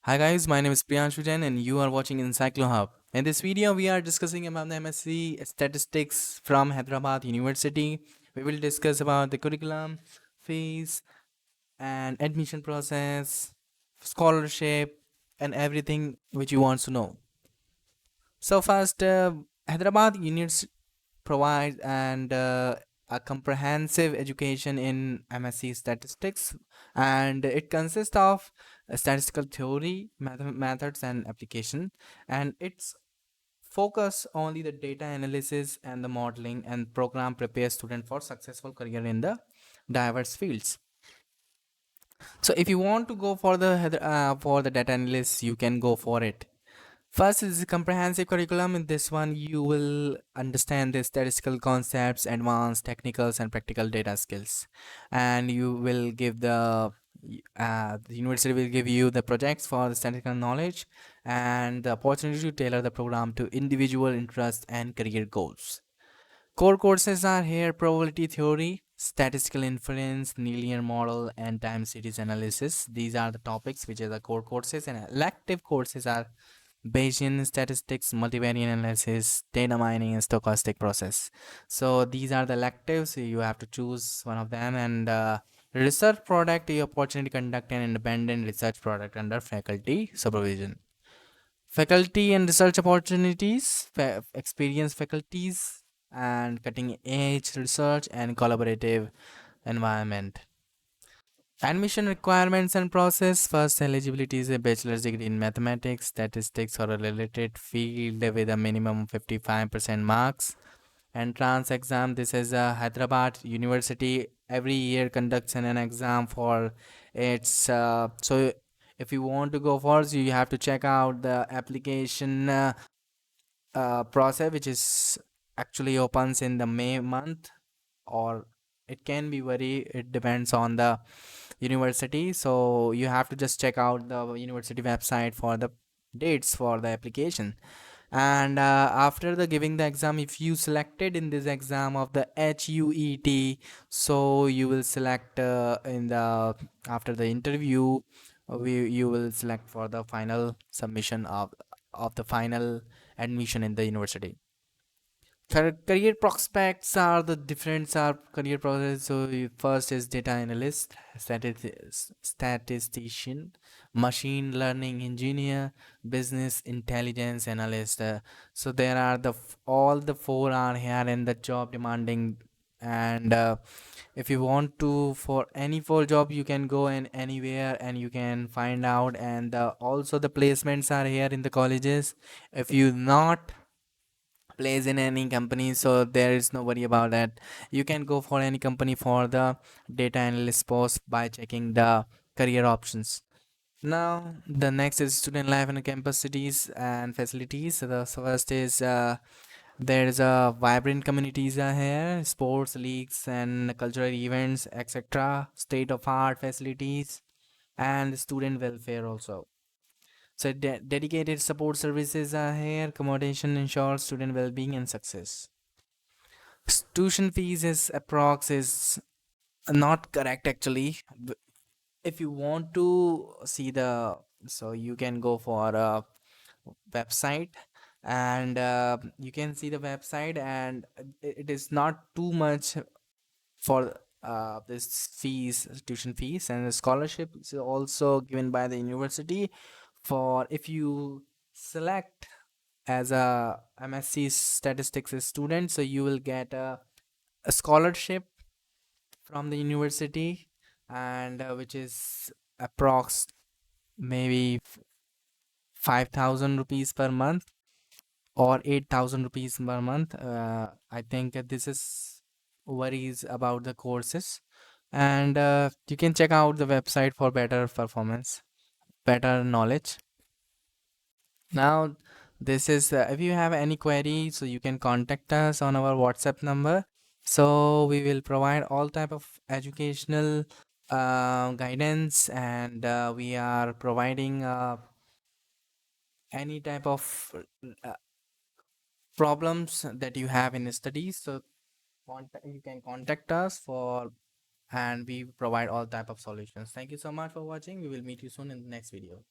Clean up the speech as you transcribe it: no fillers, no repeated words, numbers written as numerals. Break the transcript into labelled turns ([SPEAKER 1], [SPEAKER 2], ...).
[SPEAKER 1] Hi guys, my name is Priyanshu Jain and you are watching EncycloHub. In this video, we are discussing about the M.Sc Statistics from Hyderabad University. We will discuss about the curriculum, fees, and admission process, scholarship, and everything which you want to know. So first, Hyderabad University provides a comprehensive education in M.Sc statistics, and it consists of statistical theory, methods, and application, and its focus only the data analysis and the modeling and program prepares student for successful career in the diverse fields. So if you want to go for the data analyst, you can go for it. First is the comprehensive curriculum. In this one, you will understand the statistical concepts, advanced technicals, and practical data skills. And you will give the university will give you the projects for the statistical knowledge and the opportunity to tailor the program to individual interests and career goals. Core courses are here probability theory, statistical inference, linear model, and time series analysis. These are the topics which are the core courses, and elective courses are Bayesian statistics, multivariate analysis, data mining, and stochastic process. So these are the electives. You have to choose one of them. And research product, the opportunity to conduct an independent research product under faculty supervision. Faculty and research opportunities, experienced faculties, and cutting edge research and collaborative environment. Admission requirements and process. First, eligibility is a bachelor's degree in mathematics, statistics, or a related field with a minimum 55% marks. Entrance exam. This is Hyderabad University every year conducts an exam for its. So, if you want to go first, you have to check out the application process, which is actually opens in the May month, or it can be it depends on the university. So you have to just check out the university website for the dates for the application. And after the giving the exam, if you selected in this exam of the HUET, so you will select in the after the interview, you will select for the final submission of the final admission in the university. Career prospects are the different are career process. So first is data analyst, statistician, machine learning engineer, business intelligence analyst. So there are all the four are here in the job demanding. And if you want to for any four job, you can go in anywhere and you can find out. And also the placements are here in the colleges. If you not plays in any company, so there is no worry about that. You can go for any company for the data analyst post by checking the career options. Now the next is student life and campus cities and facilities. So the first is there's a vibrant communities are here, sports leagues and cultural events, etc., state of art facilities, and student welfare also. So dedicated support services are here. Accommodation ensures student well-being and success. Tuition fees is approx is not correct actually. If you want to see the, so you can go for a website, and you can see the website, and it is not too much for this fees, tuition fees, and the scholarship is also given by the university for if you select as a M.Sc statistics student, so you will get a scholarship from the university, and which is approx maybe 5,000 rupees per month or 8,000 rupees per month. I think this is worries about the courses, and you can check out the website for better performance, better knowledge. Now, this is if you have any query, so you can contact us on our WhatsApp number. So we will provide all type of educational guidance, and we are providing any type of uh, problems that you have in studies. So you can contact us for, and we provide all type of solutions. Thank you so much for watching. We will meet you soon in the next video.